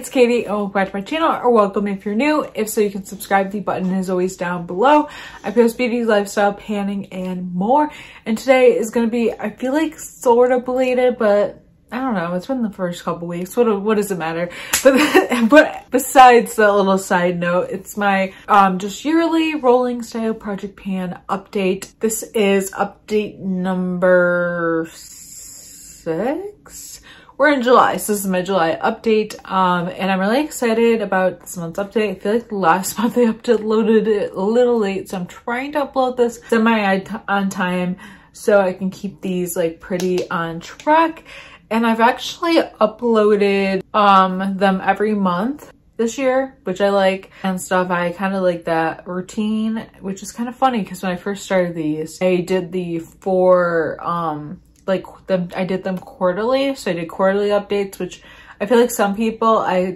it's Katie and welcome back to my channel, or welcome if you're new. If so, you can subscribe. The button is always down below. I post beauty, lifestyle, panning, and more. And today is going to be, I feel like sort of belated, but I don't know. It's been the first couple weeks. What does it matter? But besides that little side note, it's my just yearly rolling style project pan update. This is update number 6. We're in July, so this is my July update, and I'm really excited about this month's update. I feel like last month I uploaded it a little late, so I'm trying to upload this semi on time so I can keep these like pretty on track. And I've actually uploaded them every month this year, which I like and stuff. I kind of like that routine, which is kind of funny because when I first started these, I did the 4 I did them quarterly, so I did quarterly updates, which I feel like some people, I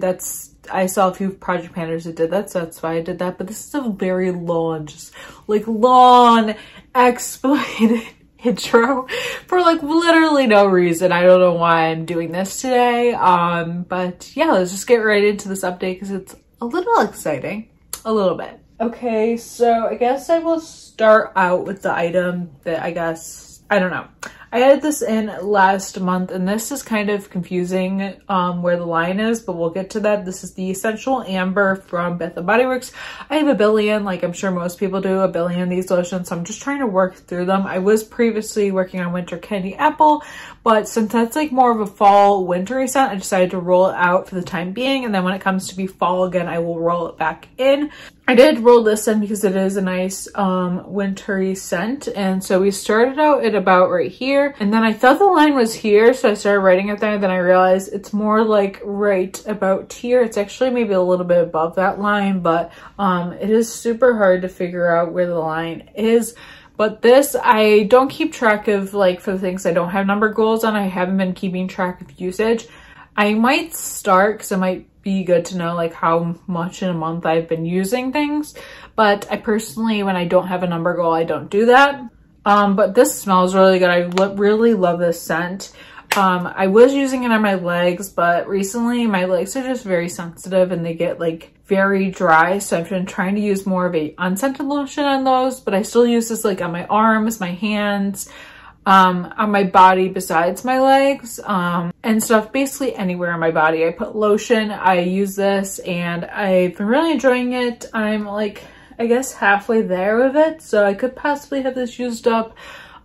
saw a few project planners that did that, so that's why I did that. But this is a very long, just like long explained intro for like literally no reason. I don't know why I'm doing this today. But yeah, let's just get right into this update because it's a little exciting, a little bit. Okay, so I guess I will start out with the item that I don't know. I added this in last month, and this is kind of confusing where the line is, but we'll get to that. This is the Essential Amber from Bath & Body Works. I have a billion, like I'm sure most people do, a billion of these lotions, so I'm just trying to work through them. I was previously working on Winter Candy Apple, but since that's like more of a fall wintry scent, I decided to roll it out for the time being, and then when it comes to be fall again, I will roll it back in. I did roll this in because it is a nice wintry scent, and so we started out at about right here, and then I thought the line was here, so I started writing it there. Then I realized it's more like right about here. It's actually maybe a little bit above that line, but it is super hard to figure out where the line is. But this, I don't keep track of, like, for the things I don't have number goals on. I haven't been keeping track of usage. I might start because it might be good to know like how much in a month I've been using things, but I personally, when I don't have a number goal, I don't do that. But this smells really good. I really love this scent. I was using it on my legs, but recently my legs are just very sensitive and they get like very dry, so I've been trying to use more of a unscented lotion on those, but I still use this like on my arms, my hands, on my body besides my legs, and stuff, basically anywhere on my body. I put lotion, I use this, and I've been really enjoying it. I'm like, I guess halfway there with it, so I could possibly have this used up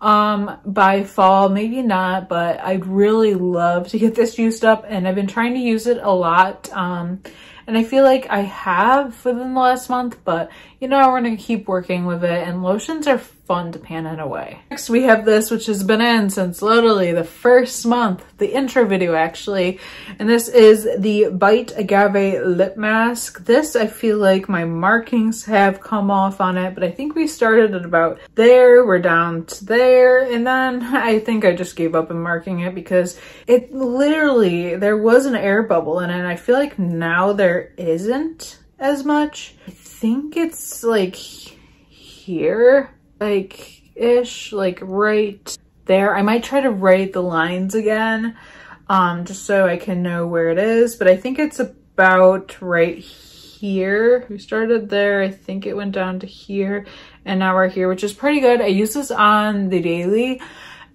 by fall, maybe not, but I'd really love to get this used up, and I've been trying to use it a lot, and I feel like I have within the last month, but you know, we're gonna keep working with it, and lotions are fun to pan in a way. Next we have this, which has been in since literally the first month, the intro video actually, and this is the Bite Agave Lip Mask. This, I feel like my markings have come off on it, but I think we started at about there, we're down to there, and then I think I just gave up on marking it because it literally, there was an air bubble in it, and I feel like now there isn't as much. I think it's like here, like ish, like right there. I might try to write the lines again, just so I can know where it is, but I think it's about right here. We started there, I think it went down to here, and now we're here, which is pretty good. I use this on the daily,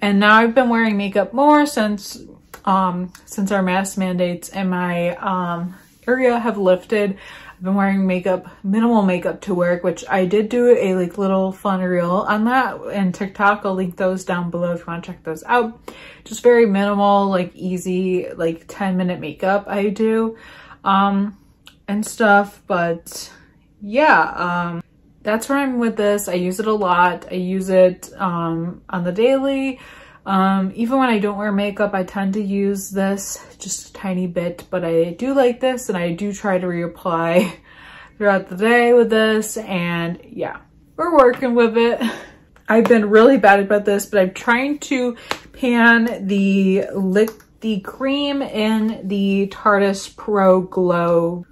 and now I've been wearing makeup more since our mask mandates in my area have lifted. I've been wearing makeup, minimal makeup to work, which I did do a like little fun reel on that and TikTok. I'll link those down below if you want to check those out. Just very minimal, like easy, like 10-minute makeup I do, and stuff. But yeah, that's where I'm with this. I use it a lot. I use it on the daily. Even when I don't wear makeup, I tend to use this just a tiny bit, but I do like this, and I do try to reapply throughout the day with this, and yeah, we're working with it. I've been really bad about this, but I'm trying to pan the cream in the Tarte's Pro Glow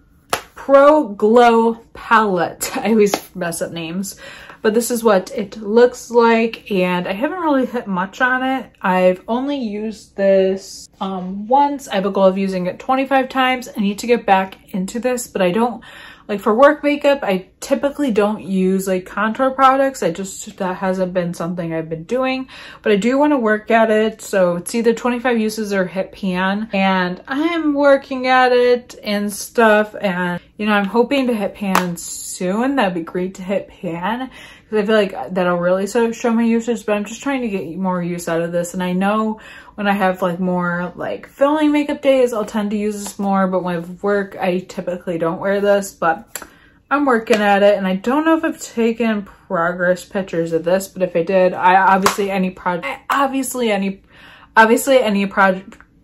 Pro Glow palette. I always mess up names, but this is what it looks like, and I haven't really hit much on it. I've only used this once. I have a goal of using it 25 times. I need to get back into this, but I don't, like for work makeup, I typically don't use like contour products. That hasn't been something I've been doing, but I do want to work at it. So it's either 25 uses or hit pan, and I'm working at it and stuff. And you know, I'm hoping to hit pan soon. That'd be great to hit pan, because I feel like that'll really sort of show my usage, but I'm just trying to get more use out of this. And I know when I have like more like filming makeup days, I'll tend to use this more, but when I have work, I typically don't wear this, but I'm working at it. And I don't know if I've taken progress pictures of this, but if I did,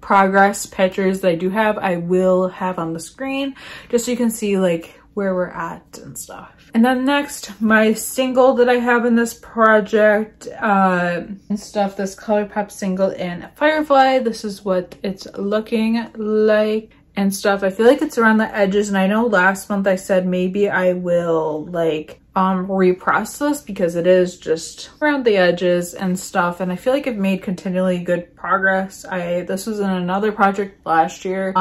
progress pictures that I do have, I will have on the screen, just so you can see like where we're at and stuff. And then next, my single that I have in this project and stuff, this ColourPop single in Firefly. This is what it's looking like and stuff. I feel like it's around the edges, and I know last month I said maybe I will like repress this because it is just around the edges and stuff, and I feel like I've made continually good progress. This was in another project last year,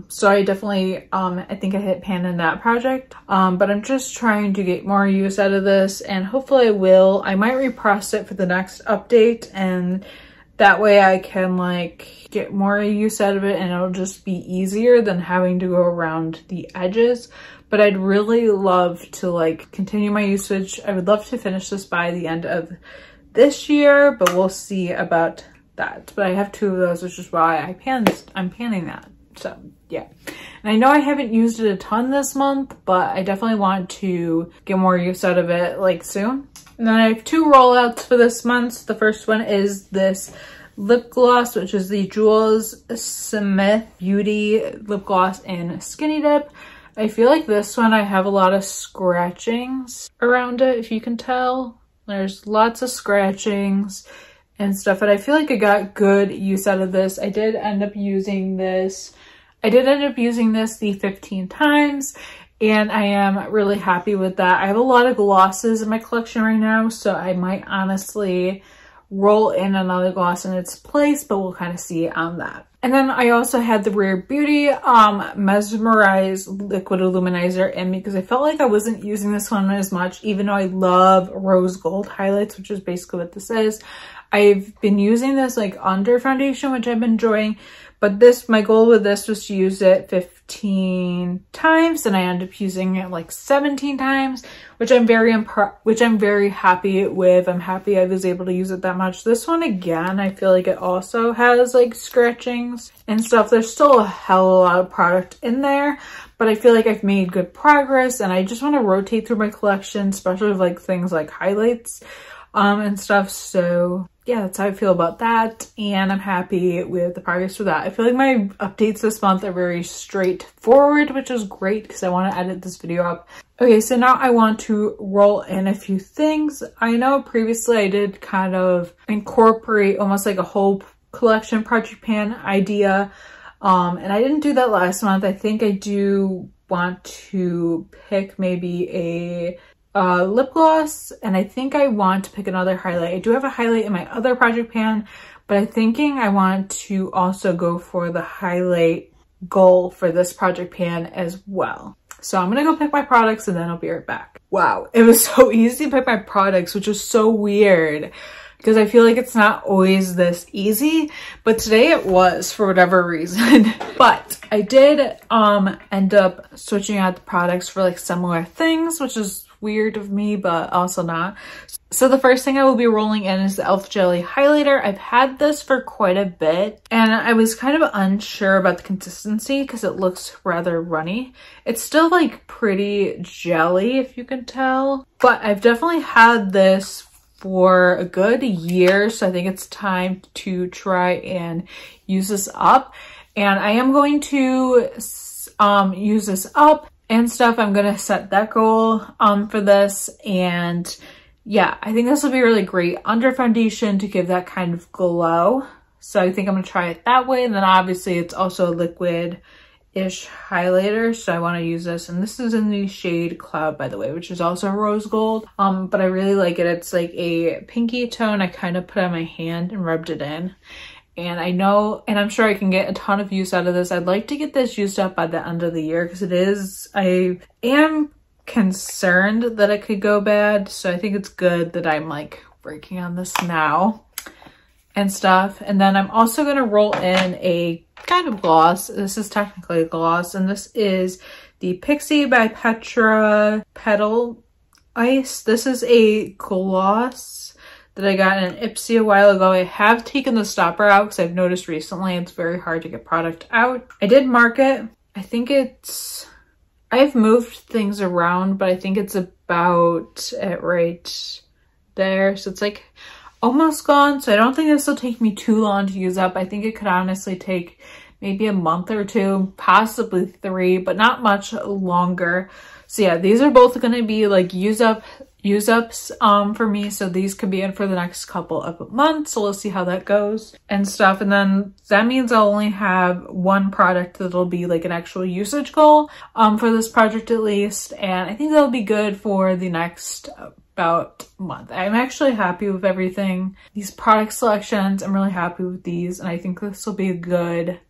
so I definitely I think I hit pan in that project, but I'm just trying to get more use out of this, and hopefully I might repress it for the next update, and that way I can like get more use out of it, and it'll just be easier than having to go around the edges. But I'd really love to like continue my usage. I would love to finish this by the end of this year, but we'll see about that. But I have 2 of those, which is why I'm panning that. So yeah. And I know I haven't used it a ton this month, but I definitely want to get more use out of it like soon. And then I have 2 rollouts for this month. The first one is this lip gloss, which is the Jules Smith Beauty lip gloss in Skinny Dip. I feel like this one, I have a lot of scratchings around it, if you can tell. There's lots of scratchings and stuff, and I feel like I got good use out of this. I did end up using this the 15 times, and I am really happy with that. I have a lot of glosses in my collection right now, so I might honestly roll in another gloss in its place, but we'll kind of see on that. And then I also had the Rare Beauty Mesmerized Liquid Illuminizer in, because I felt like I wasn't using this one as much, even though I love rose gold highlights, which is basically what this is. I've been using this like under foundation, which I've been enjoying, but my goal with this was to use it 15 times, and I ended up using it like 17 times, which I'm very happy with. I'm happy I was able to use it that much. This one, again, I feel like it also has like scratchings and stuff. There's still a hell of a lot of product in there, but I feel like I've made good progress, and I just want to rotate through my collection, especially with like things like highlights and stuff. So yeah, that's how I feel about that, and I'm happy with the progress for that. I feel like my updates this month are very straightforward, which is great because I want to edit this video up. Okay, so now I want to roll in a few things. I know previously I did kind of incorporate almost like a whole collection project pan idea, and I didn't do that last month. I think I do want to pick maybe a lip gloss, and I think I want to pick another highlight. I do have a highlight in my other project pan, but I'm thinking I want to also go for the highlight goal for this project pan as well. So I'm gonna go pick my products, and then I'll be right back. Wow, it was so easy to pick my products, which was so weird because I feel like it's not always this easy, but today it was for whatever reason. But I did end up switching out the products for like similar things, which is weird of me, but also not. So the first thing I will be rolling in is the e.l.f. Jelly Highlighter. I've had this for quite a bit, and I was kind of unsure about the consistency because it looks rather runny. It's still like pretty jelly, if you can tell, but I've definitely had this for a good year, so I think it's time to try and use this up. And I am going to use this up and stuff. I'm gonna set that goal for this, and yeah, I think this will be really great under foundation to give that kind of glow. So I think I'm gonna try it that way, and then obviously it's also a liquid ish highlighter, so I want to use this, and this is in the shade Cloud, by the way, which is also rose gold, but I really like it. It's like a pinky tone. I kind of put on my hand and rubbed it in, and I know, and I'm sure I can get a ton of use out of this. I'd like to get this used up by the end of the year, because it is, I am concerned that it could go bad, so I think it's good that I'm like working on this now and stuff. And then I'm also going to roll in a kind of gloss. This is technically a gloss, and this is the Pixie by Petra Petal Ice. This is a gloss that I got in an Ipsy a while ago. I have taken the stopper out because I've noticed recently it's very hard to get product out. I did mark it. I think it's, I've moved things around, but I think it's about at right there. So it's like almost gone. So I don't think this will take me too long to use up. I think it could honestly take maybe a month or two, possibly 3, but not much longer. So yeah, these are both going to be like use ups for me. So these could be in for the next couple of months. So we'll see how that goes and stuff. And then that means I'll only have one product that'll be like an actual usage goal for this project at least. And I think that'll be good for the next about month. I'm actually happy with everything. These product selections, I'm really happy with these. And I think this will be a good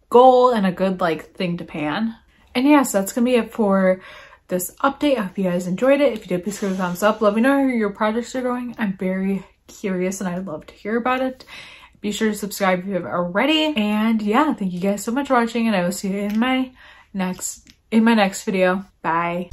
goal and a good like thing to pan. And yes, that's gonna be it for this update. I hope you guys enjoyed it. If you did, please give it a thumbs up. Let me know how your projects are going. I'm very curious and I'd love to hear about it. Be sure to subscribe if you haven't already. And yeah, thank you guys so much for watching, and I will see you in my next video. Bye.